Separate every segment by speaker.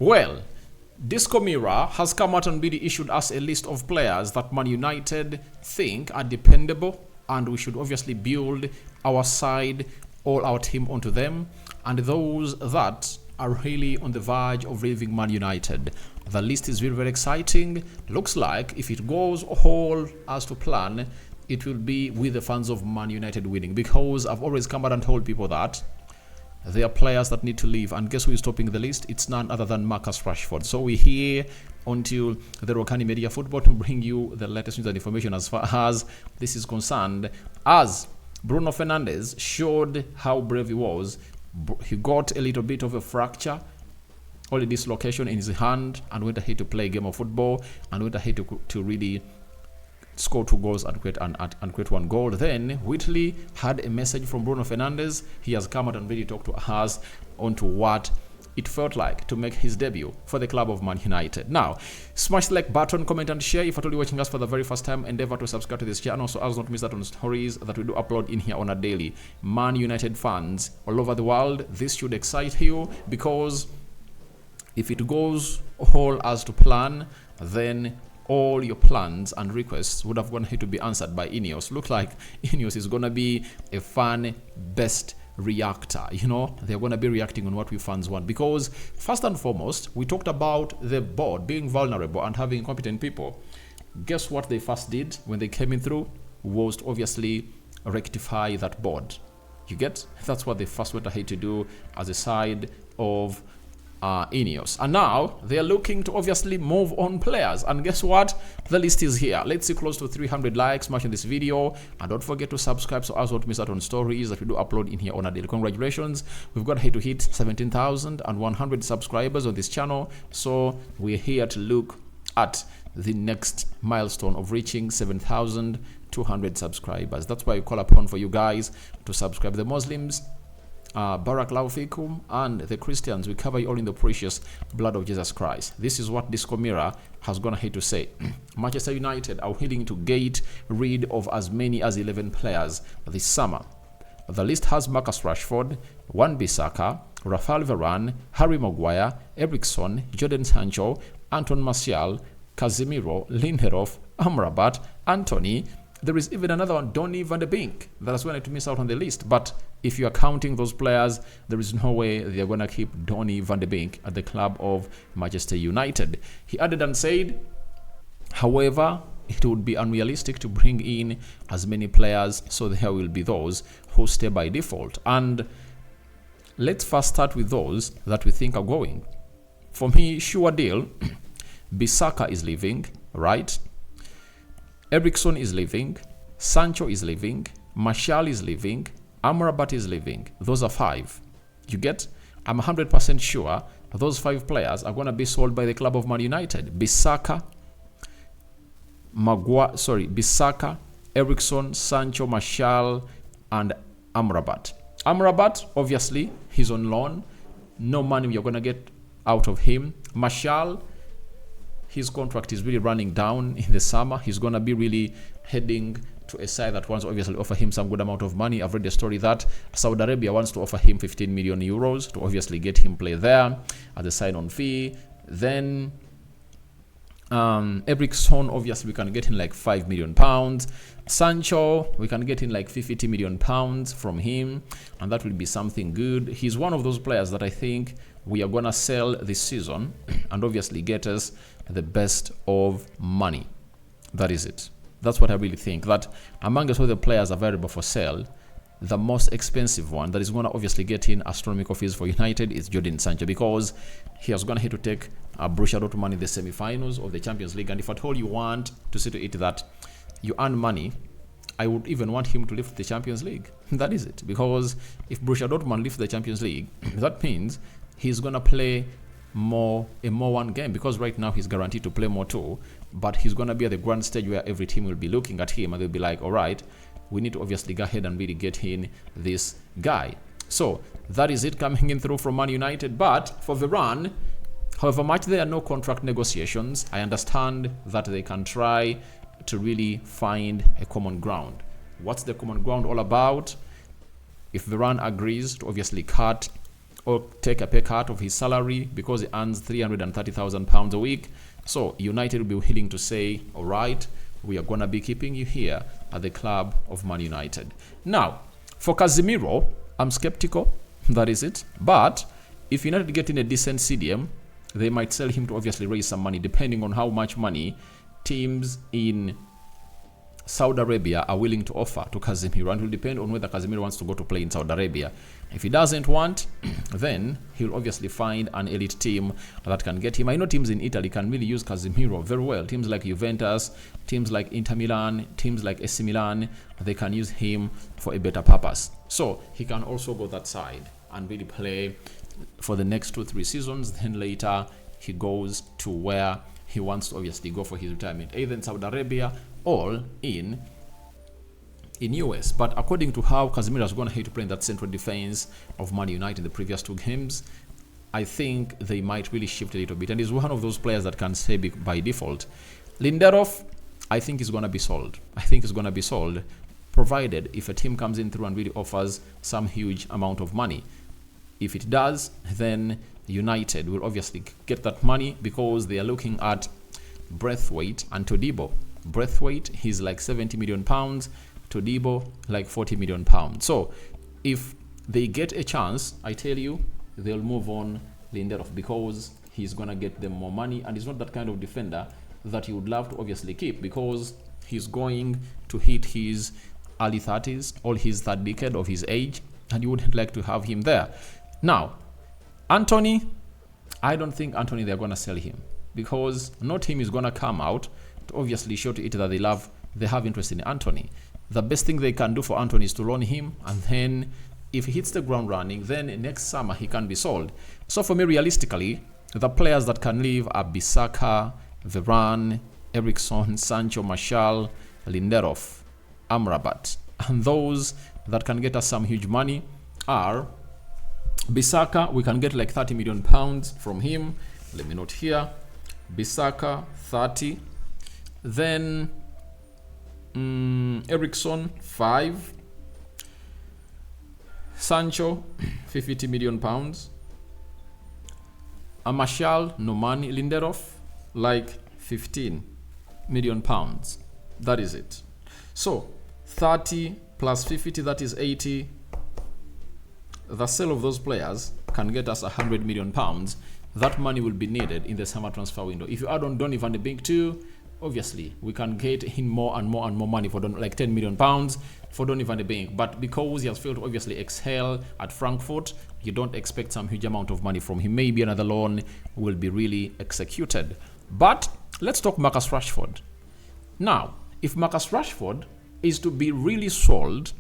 Speaker 1: Well, Disco Mira has come out and really issued us a list of players that Man United think are dependable, and we should obviously build our side, all our team onto them, and those that are really on the verge of leaving Man United. The list is very, very exciting. Looks like if it goes all as to plan, it will be with the fans of Man United winning, because I've always come out and told people that there are players that need to leave, and guess who is topping the list? It's none other than Marcus Rashford. So we're here until the Rokani Media Football to bring you the latest news and information as far as this is concerned. As Bruno Fernandes showed how brave he was, he got a little bit of a fracture, only dislocation in his hand, and went ahead to play a game of football, and went ahead to really score 2 goals and create 1 goal. Then Whitley had a message from Bruno Fernandes. He has come out and really talked to us onto what it felt like to make his debut for the club of Man United. Now, smash the like button, comment and share. If at all you're watching us for the very first time, endeavor to subscribe to this channel so as not to miss out on stories that we do upload in here on a daily. Man United fans all over the world, this should excite you, because if it goes all as to plan, then all your plans and requests would have gone ahead to be answered by INEOS. Look like INEOS is going to be a fan best reactor. You know, they're going to be reacting on what we fans want, because first and foremost, we talked about the board being vulnerable and having incompetent people. Guess what they first did when they came in through? Was to obviously rectify that board. You get? That's what they first went ahead to do as a side of INEOS, and now they are looking to obviously move on players. And guess what? The list is here. Let's see close to 300 likes matching this video, and don't forget to subscribe so as not to miss out on stories that we do upload in here on a daily. Congratulations, we've got here to hit 17,100 subscribers on this channel, so we're here to look at the next milestone of reaching 7,200 subscribers. That's why I call upon for you guys to subscribe. The Muslims, Barakallahu fikum, and the Christians, we cover you all in the precious blood of Jesus Christ. This is what Disco Mira has gone ahead to say. Manchester United are willing to get rid of as many as 11 players this summer. The list has Marcus Rashford, Wan-Bissaka, Rafael Varane, Harry Maguire, Eriksen, Jadon Sancho, Anton Martial, Casemiro, Lindelof, Amrabat, Anthony. There is even another one, Donny van de Beek, that is going to miss out on the list. But if you are counting those players, there is no way they are going to keep Donny van de Beek at the club of Manchester United. He added and said, however, it would be unrealistic to bring in as many players, so there will be those who stay by default. And let's first start with those that we think are going. For me, sure deal, Bissaka is leaving, right? Eriksen is leaving, Sancho is leaving, Martial is leaving, Amrabat is leaving. Those are 5. You get? I'm 100% sure those 5 players are going to be sold by the club of Man United. Bissaka, Eriksen, Sancho, Martial, and Amrabat. Amrabat, obviously, he's on loan. No money you're going to get out of him. Martial, his contract is really running down in the summer. He's going to be really heading to a side that wants to obviously offer him some good amount of money. I've read the story that Saudi Arabia wants to offer him 15 million euros to obviously get him play there as a sign-on fee. Then Eriksen, obviously we can get in like 5 million pounds. Sancho, we can get in like 50 million pounds from him, and that will be something good. He's one of those players that I think we are gonna sell this season and obviously get us the best of money. That is it. That's what I really think, that among all the players available for sale, the most expensive one that is going to obviously get in astronomical fees for United is Jadon Sancho, because he has gone ahead to take Borussia Dortmund in the semi-finals of the Champions League. And if at all you want to see to it that you earn money, I would even want him to lift the Champions League. That is it. Because if Borussia Dortmund lifts the Champions League, that means he's going to play a more one game, because right now he's guaranteed to play more too, but he's going to be at the grand stage where every team will be looking at him and they'll be like, all right, we need to obviously go ahead and really get in this guy. So that is it coming in through from Man United. But for Varane, however much there are no contract negotiations, I understand that they can try to really find a common ground. What's the common ground all about? If Varane agrees to obviously cut or take a pay cut of his salary because he earns £330,000 a week. So United will be willing to say, all right, we are going to be keeping you here at the club of Man United. Now, for Casemiro, I'm skeptical. That is it. But if United get in a decent CDM, they might sell him to obviously raise some money, depending on how much money teams in Saudi Arabia are willing to offer to Casemiro, and it will depend on whether Casemiro wants to go to play in Saudi Arabia. If he doesn't want, then he'll obviously find an elite team that can get him. I know teams in Italy can really use Casemiro very well. Teams like Juventus, teams like Inter Milan, teams like AC Milan, they can use him for a better purpose. So he can also go that side and really play for the next 2-3 seasons. Then later he goes to where he wants to obviously go for his retirement, either in Saudi Arabia or in US. But according to how Casemiro is going to hate to play in that central defense of Man United in the previous 2 games, I think they might really shift a little bit. And he's one of those players that can stay by default. Lindelof, I think is going to be sold. I think it's going to be sold, provided if a team comes in through and really offers some huge amount of money. If it does, then United will obviously get that money because they are looking at Braithwaite and Todibo. Braithwaite, he's like £70 million. Todibo, like £40 million. So if they get a chance, I tell you, they'll move on Lindelof because he's going to get them more money, and he's not that kind of defender that you would love to obviously keep because he's going to hit his early 30s or his third decade of his age, and you wouldn't like to have him there. Now, Anthony, I don't think Anthony they're going to sell him because no team is going to come out to obviously show to it that they have interest in Anthony. The best thing they can do for Anthony is to loan him, and then if he hits the ground running, then next summer he can be sold. So for me, realistically, the players that can leave are Bissaka, Varane, Eriksen, Sancho, Martial, Lindelof, Amrabat. And those that can get us some huge money are Bissaka. We can get like £30 million from him. Let me note here. Bissaka, 30. Then Eriksen, 5. Sancho, £50 million. Martial, no money. Lindelof, like £15 million. That is it. So 30 plus 50, that is 80. The sale of those players can get us £100 million. That money will be needed in the summer transfer window. If you add on Donny van de Beek too, obviously we can get in more and more and more money for like £10 million for Donny van de Beek. But because he has failed to obviously excel at Frankfurt, you don't expect some huge amount of money from him. Maybe another loan will be really executed. But let's talk Marcus Rashford. Now, if Marcus Rashford is to be really sold,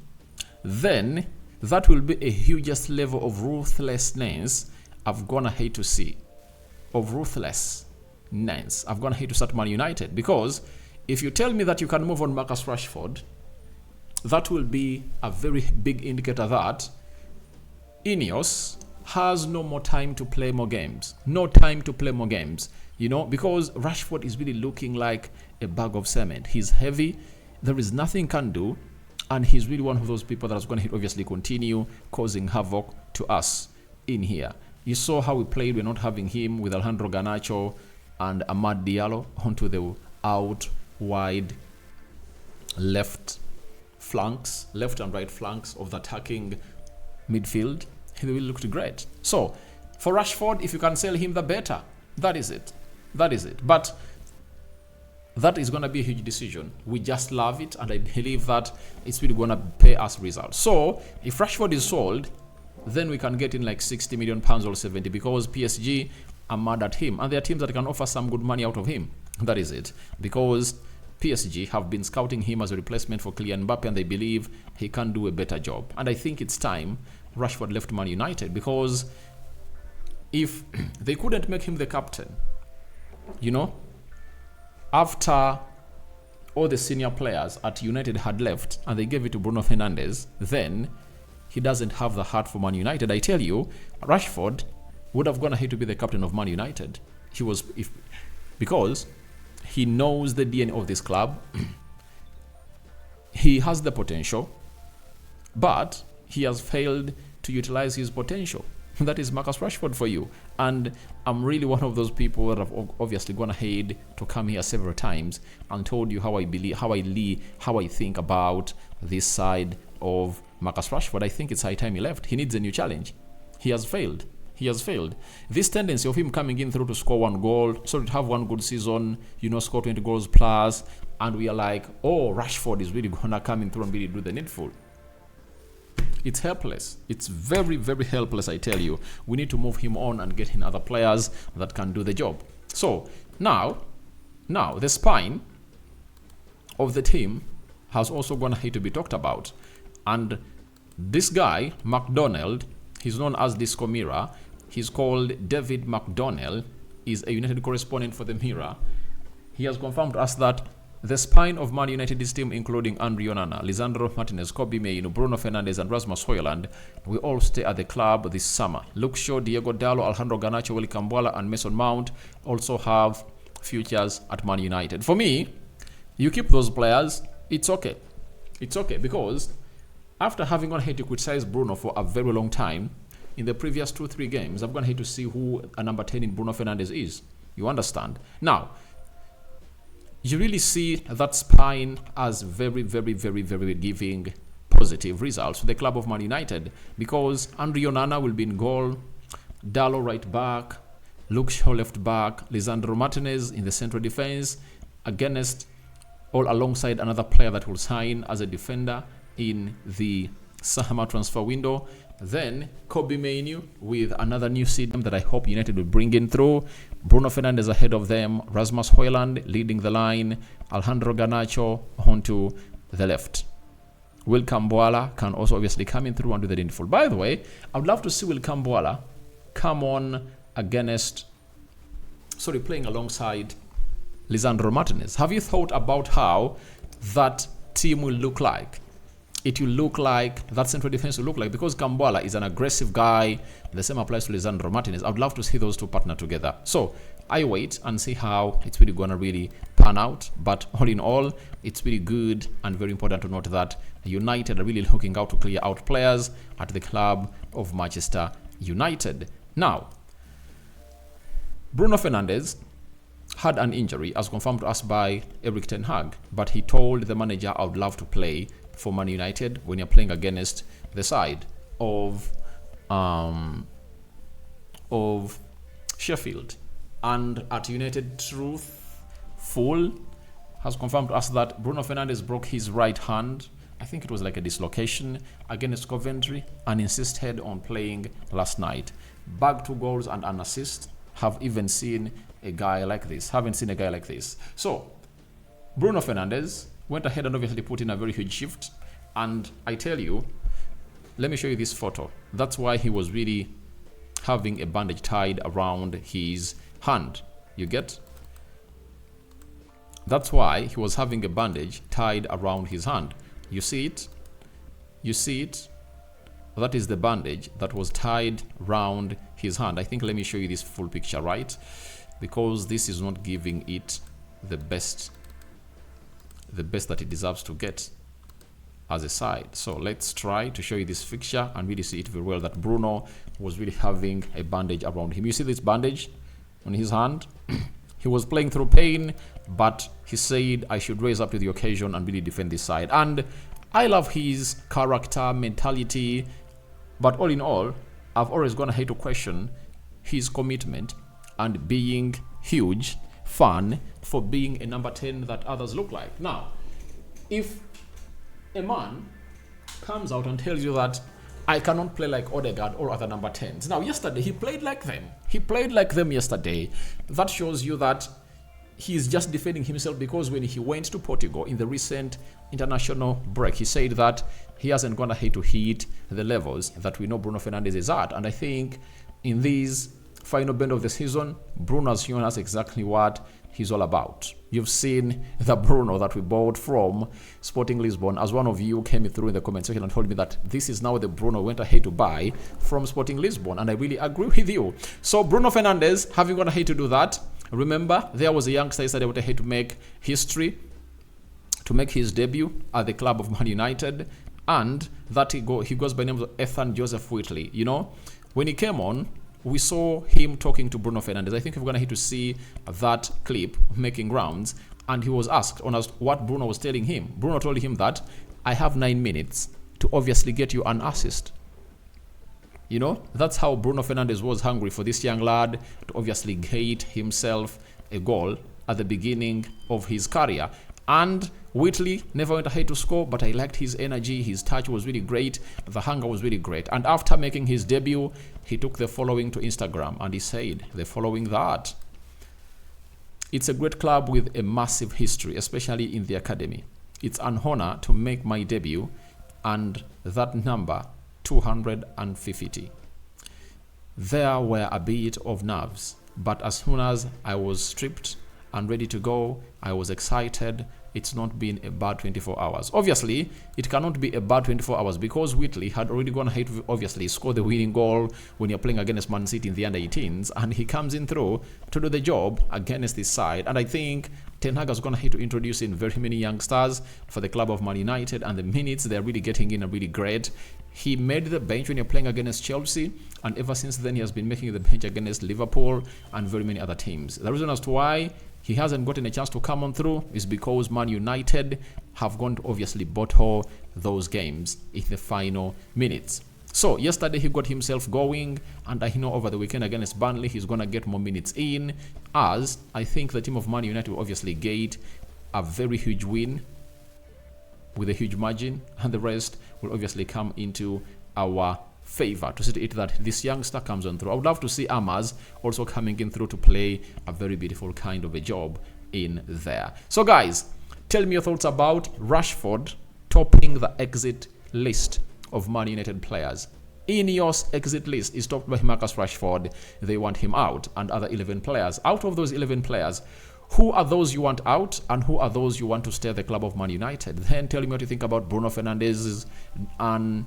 Speaker 1: then that will be a hugest level of ruthlessness I've gonna hate to see. Of ruthlessness I've gonna hate to start Man United. Because if you tell me that you can move on Marcus Rashford, that will be a very big indicator that INEOS has no more time to play more games. No time to play more games. You know, because Rashford is really looking like a bag of cement. He's heavy. There is nothing can do. And he's really one of those people that's going to obviously continue causing havoc to us in here. You saw how we played. We're not having him with Alejandro Garnacho and Amad Diallo onto the out wide left and right flanks of the attacking midfield. He will look great. So for Rashford, if you can sell him, the better. That is it. But that is going to be a huge decision. We just love it, and I believe that it's really going to pay us results. So if Rashford is sold, then we can get in like £60 million or 70 because PSG are mad at him, and there are teams that can offer some good money out of him. That is it. Because PSG have been scouting him as a replacement for Kylian Mbappe, and they believe he can do a better job. And I think it's time Rashford left Man United, because if they couldn't make him the captain, you know, after all the senior players at United had left and they gave it to Bruno Fernandes, then he doesn't have the heart for Man United. I tell you, Rashford would have gone ahead to be the captain of Man United. Because he knows the DNA of this club. He has the potential, but he has failed to utilize his potential. That is Marcus Rashford for you. And I'm really one of those people that have obviously gone ahead to come here several times and told you how I believe, how I think about this side of Marcus Rashford. I think it's high time he left. He needs a new challenge. He has failed. He has failed. This tendency of him coming in through to score one goal, so to have one good season, score 20 goals plus, and we are like, oh, Rashford is really gonna come in through and really do the needful. It's helpless. It's very, very helpless, I tell you. We need to move him on and get in other players that can do the job. So now the spine of the team has also gone ahead to be talked about. And this guy, McDonald, he's known as Disco Mirror. He's called David McDonnell. He's a United correspondent for the Mirror. He has confirmed to us that the spine of Man United's team, including Andre Onana, Lisandro Martinez, Kobbie Mainoo, Bruno Fernandes, and Rasmus Højlund, will all stay at the club this summer. Luke Shaw, Diego Dallo, Alejandro Garnacho, Willy Cambuala, and Mason Mount also have futures at Man United. For me, you keep those players, it's okay. It's okay, because after having gone ahead to criticize Bruno for a very long time, in the previous 2-3 games, I've gone ahead to see who a number 10 in Bruno Fernandes is. You understand? Now, you really see that spine as very, very, very, very giving positive results for the club of Man United, because Andre Onana will be in goal, Dallo right back, Luke Shaw left back, Lisandro Martinez in the central defense, against all alongside another player that will sign as a defender in the summer transfer window. Then Kobbie Mainoo with another new seed that I hope United will bring in through. Bruno Fernandes ahead of them. Rasmus Højlund leading the line. Alejandro Garnacho onto the left. Willy Cambuala can also obviously come in through and do the needful. By the way, I would love to see Willy Cambuala come on playing alongside Lisandro Martinez. Have you thought about how that team will look like? It will look like, that central defense will look like, because Cambuala is an aggressive guy. The same applies to Lisandro Martinez. I would love to see those two partner together. So I wait and see how it's really gonna really pan out. But all in all, it's really good and very important to note that United are really looking out to clear out players at the club of Manchester United. Now, Bruno Fernandes had an injury, as confirmed to us by Erik ten Hag, but he told the manager, I would love to play for Man United when you're playing against the side of Sheffield. And at United Truthful has confirmed to us that Bruno Fernandes broke his right hand. I think it was like a dislocation against Coventry, and insisted on playing last night. Bagged 2 goals and an assist. Haven't seen a guy like this. So Bruno Fernandes went ahead and obviously put in a very huge shift. And I tell you, let me show you this photo. That's why he was really having a bandage tied around his hand. You get? That's why he was having a bandage tied around his hand. You see it? You see it? That is the bandage that was tied around his hand. I think let me show you this full picture, right? Because this is not giving it the best that it deserves to get as a side. So let's try to show you this picture and really see it very well, that Bruno was really having a bandage around him. You see this bandage on his hand? He was playing through pain, but he said, I should raise up to the occasion and really defend this side. And I love his character, mentality, but all in all, I've always gone ahead to question his commitment and being huge fan for being a number 10 that others look like. Now, if a man comes out and tells you that I cannot play like Odegaard or other number 10s. Now, yesterday, he played like them. He played like them yesterday. That shows you that he's just defending himself, because when he went to Portugal in the recent international break, he said that he hasn't gone ahead to hit the levels that we know Bruno Fernandes is at. And I think in this final bend of the season, Bruno has shown us exactly what he's all about. You've seen the Bruno that we bought from Sporting Lisbon, as one of you came through in the comment section and told me that this is now the Bruno went ahead to buy from Sporting Lisbon, and I really agree with you. So Bruno Fernandes, having gone ahead to do that, remember, there was a youngster that went ahead to make history, to make his debut at the club of Man United, and that he goes by the name of Ethan Joseph Whitley. You know, When he came on, we saw him talking to Bruno Fernandes. I think we're going to hit to see that clip making rounds. And he was asked on what Bruno was telling him. Bruno told him that I have 9 minutes to obviously get you an assist. You know, that's how Bruno Fernandes was hungry for this young lad to obviously get himself a goal at the beginning of his career. And Whitley never went ahead to score, but I liked his energy. His touch was really great. The hunger was really great. And after making his debut, he took the following to Instagram and he said the following that it's a great club with a massive history, especially in the academy. It's an honor to make my debut, and that number 250. There were a bit of nerves, but as soon as I was stripped and ready to go, I was excited. It's not been a bad 24 hours. Obviously, it cannot be a bad 24 hours because Whitley had already gone ahead to obviously score the winning goal when you're playing against Man City in the under-18s, and he comes in through to do the job against this side. And I think Ten Hag has gone ahead to introduce in very many youngsters for the club of Man United, and the minutes they're really getting in are really great. He made the bench when you're playing against Chelsea, and ever since then he has been making the bench against Liverpool and very many other teams. The reason as to why he hasn't gotten a chance to come on through is because Man United have gone to obviously bottle those games in the final minutes. So yesterday he got himself going, and I know over the weekend against Burnley he's going to get more minutes in, as I think the team of Man United will obviously get a very huge win with a huge margin, and the rest will obviously come into our favor to see it that this youngster comes on through. I would love to see Amaz also coming in through to play a very beautiful kind of a job in there. So guys, tell me your thoughts about Rashford topping the exit list of Man United players. INEOS exit list is topped by Marcus Rashford. They want him out, and other 11 players. Out of those 11 players, who are those you want out and who are those you want to stay at the club of Man United? Then tell me what you think about Bruno Fernandes and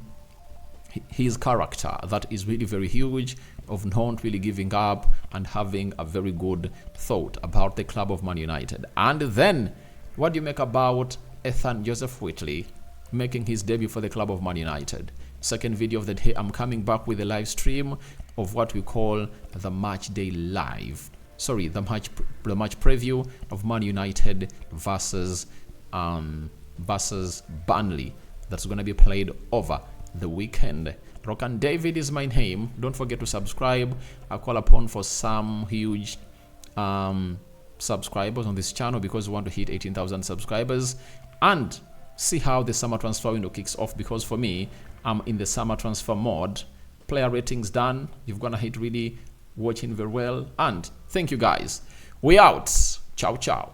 Speaker 1: his character that is really very huge, of not really giving up and having a very good thought about the club of Man United. And then what do you make about Ethan Joseph Whitley making his debut for the club of Man United? Second video of the day, I'm coming back with a live stream of what we call the match day live. Sorry, the match preview of Man United versus Burnley. That's going to be played over the weekend. Rokan David is my name. Don't forget to subscribe. I call upon for some huge subscribers on this channel because we want to hit 18,000 subscribers and see how the summer transfer window kicks off, because for me, I'm in the summer transfer mode. Player ratings done. You've gonna hit really watching very well, and thank you guys. We out. Ciao ciao.